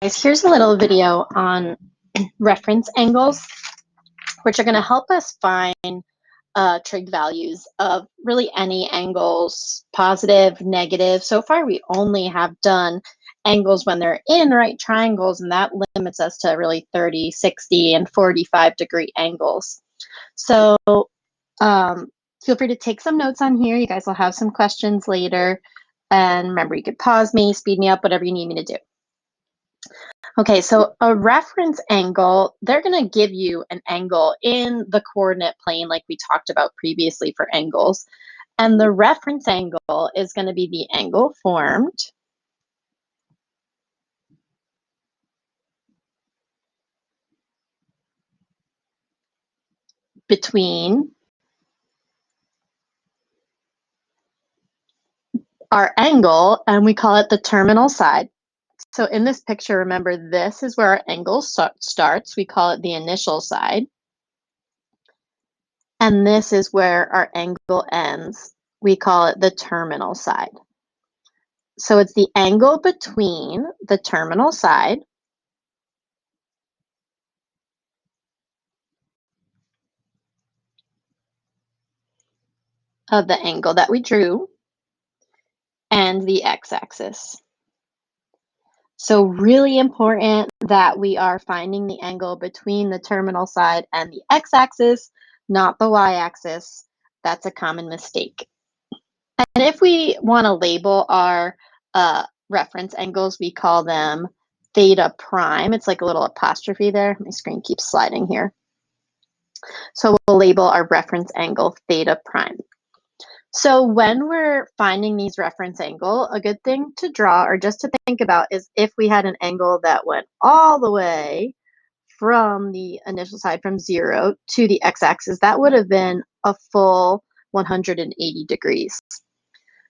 Here's a little video on reference angles, which are going to help us find trig values of really any angles, positive, negative. So far, we only have done angles when they're in right triangles, and that limits us to really 30, 60, and 45-degree angles. So feel free to take some notes on here. You guys will have some questions later. And remember, you could pause me, speed me up, whatever you need me to do. Okay, so a reference angle, they're going to give you an angle in the coordinate plane like we talked about previously for angles. And the reference angle is going to be the angle formed between our angle, and we call it the terminal side. So in this picture, remember, this is where our angle starts. We call it the initial side. And this is where our angle ends. We call it the terminal side. So it's the angle between the terminal side of the angle that we drew and the x-axis. So really important that we are finding the angle between the terminal side and the x-axis, not the y-axis. That's a common mistake. And if we want to label our reference angles, we call them theta prime. It's like a little apostrophe there. My screen keeps sliding here. So we'll label our reference angle theta prime. So when we're finding these reference angle, a good thing to draw or just to think about is if we had an angle that went all the way from the initial side from 0 to the x-axis, that would have been a full 180 degrees.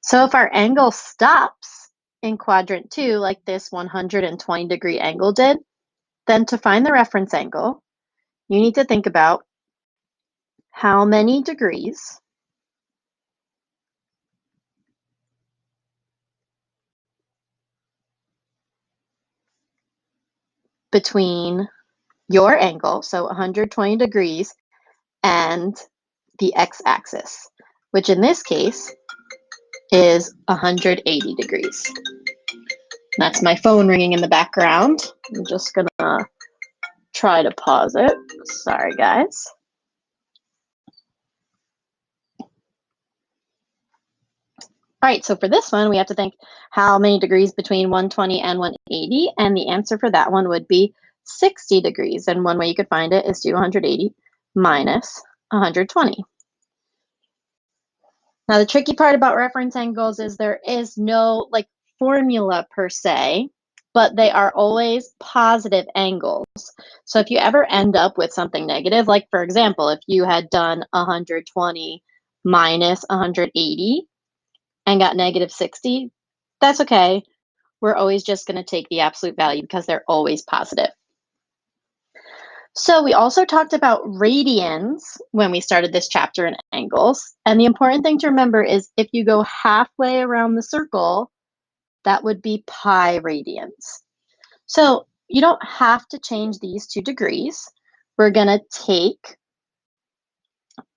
So if our angle stops in quadrant 2, like this 120-degree angle did, then to find the reference angle, you need to think about how many degrees between your angle, so 120 degrees, and the x-axis, which in this case is 180 degrees. That's my phone ringing in the background. I'm just gonna try to pause it. Sorry, guys. All right, so for this one, we have to think how many degrees between 120 and 180, and the answer for that one would be 60 degrees. And one way you could find it is do 180 minus 120. Now, the tricky part about reference angles is there is no formula per se, but they are always positive angles. So if you ever end up with something negative, like for example, if you had done 120 minus 180 and got negative 60, that's okay. We're always just going to take the absolute value because they're always positive. So we also talked about radians when we started this chapter in angles. And the important thing to remember is if you go halfway around the circle, that would be pi radians. So you don't have to change these to degrees. We're going to take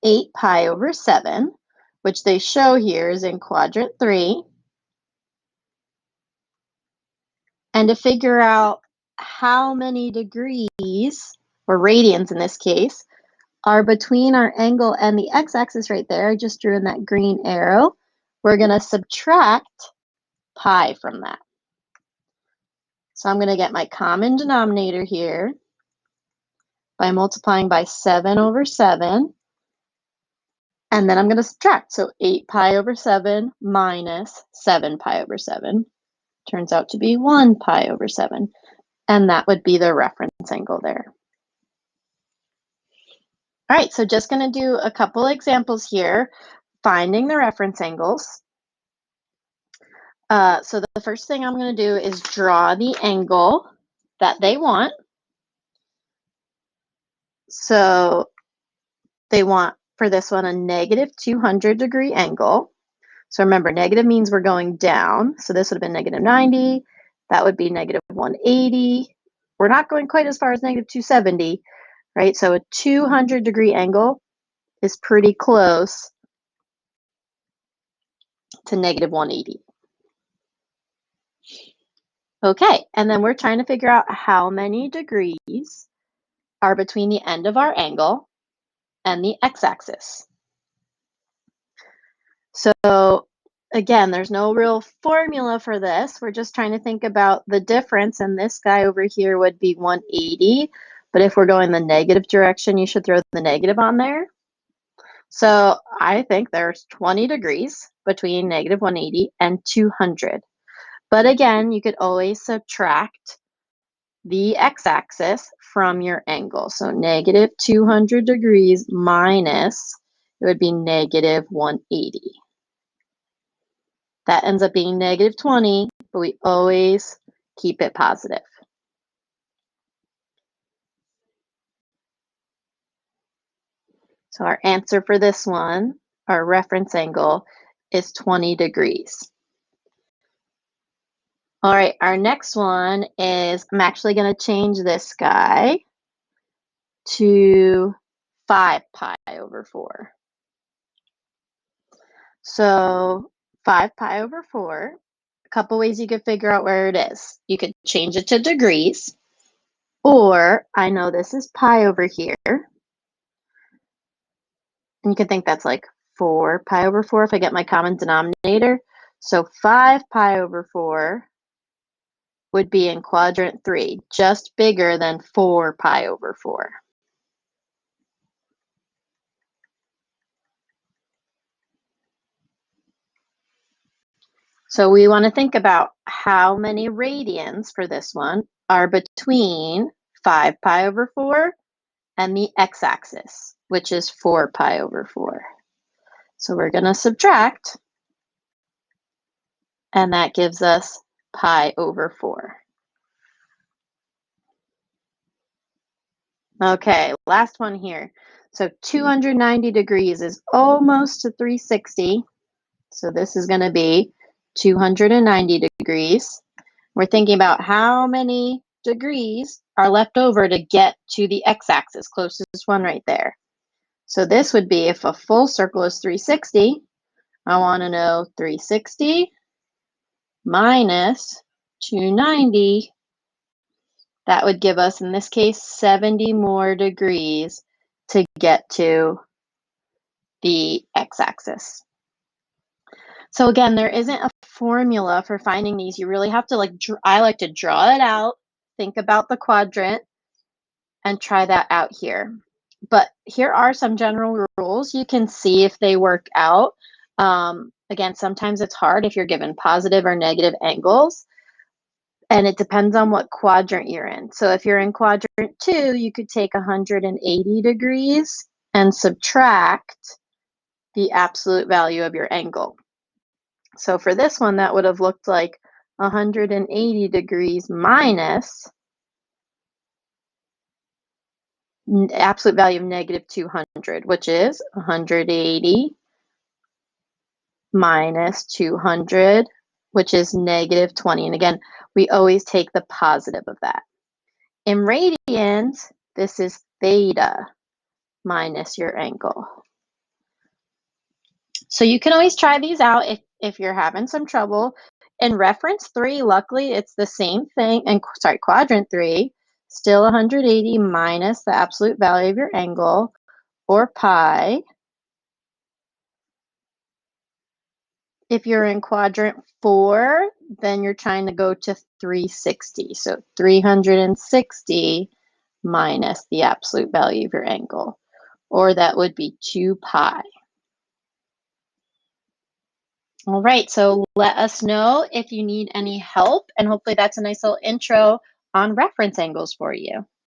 8 pi over 7, which they show here is in quadrant 3. And to figure out how many degrees, or radians in this case, are between our angle and the x-axis right there, I just drew in that green arrow, we're going to subtract pi from that. So I'm going to get my common denominator here by multiplying by 7 over 7. And then I'm going to subtract. So 8 pi over 7 minus 7 pi over 7 turns out to be 1 pi over 7. And that would be the reference angle there. All right, so just going to do a couple examples here, finding the reference angles. So the first thing I'm going to do is draw the angle that they want. So they want, for this one, a negative 200-degree angle. So remember, negative means we're going down. So this would have been negative 90, That would be negative 180. We're not going quite as far as negative 270, right? So a 200-degree angle is pretty close to negative 180. Okay, and then we're trying to figure out how many degrees are between the end of our angle and the x-axis. So again, there's no real formula for this. We're just trying to think about the difference, and this guy over here would be 180. But if we're going the negative direction, you should throw the negative on there. So I think there's 20 degrees between negative 180 and 200. But again, you could always subtract the x-axis from your angle. So negative 200 degrees minus, it would be negative 180. That ends up being negative 20, but we always keep it positive. So our answer for this one, our reference angle, is 20 degrees. All right, our next one is, I'm actually going to change this guy to 5 pi over 4. So 5 pi over 4, a couple ways you could figure out where it is. You could change it to degrees, or I know this is pi over here. And you can think that's like 4 pi over 4 if I get my common denominator. So 5 pi over 4 would be in quadrant 3, just bigger than 4 pi over 4. So we want to think about how many radians for this one are between 5 pi over 4 and the x-axis, which is 4 pi over 4. So we're going to subtract, and that gives us pi over 4. Okay, last one here. So 290 degrees is almost to 360. So this is going to be 290 degrees. We're thinking about how many degrees are left over to get to the x-axis, closest one right there. So this would be, if a full circle is 360, I want to know 360 minus 290. That would give us, in this case, 70 more degrees to get to the x-axis. So again, there isn't a formula for finding these. You really have to I like to draw it out, think about the quadrant, and try that out here. But here are some general rules. You can see if they work out. Again, sometimes it's hard if you're given positive or negative angles, and it depends on what quadrant you're in. So if you're in quadrant 2, you could take 180 degrees and subtract the absolute value of your angle. So for this one, that would have looked like 180 degrees minus absolute value of negative 200, which is 180 minus 200, which is negative 20. And again, we always take the positive of that. In radians, this is theta minus your angle. So you can always try these out if you're having some trouble. In reference 3, luckily, it's the same thing. And sorry, quadrant 3, still 180 minus the absolute value of your angle, or pi. If you're in quadrant 4, then you're trying to go to 360. So 360 minus the absolute value of your angle, or that would be 2 pi. All right, so let us know if you need any help, and hopefully that's a nice little intro on reference angles for you.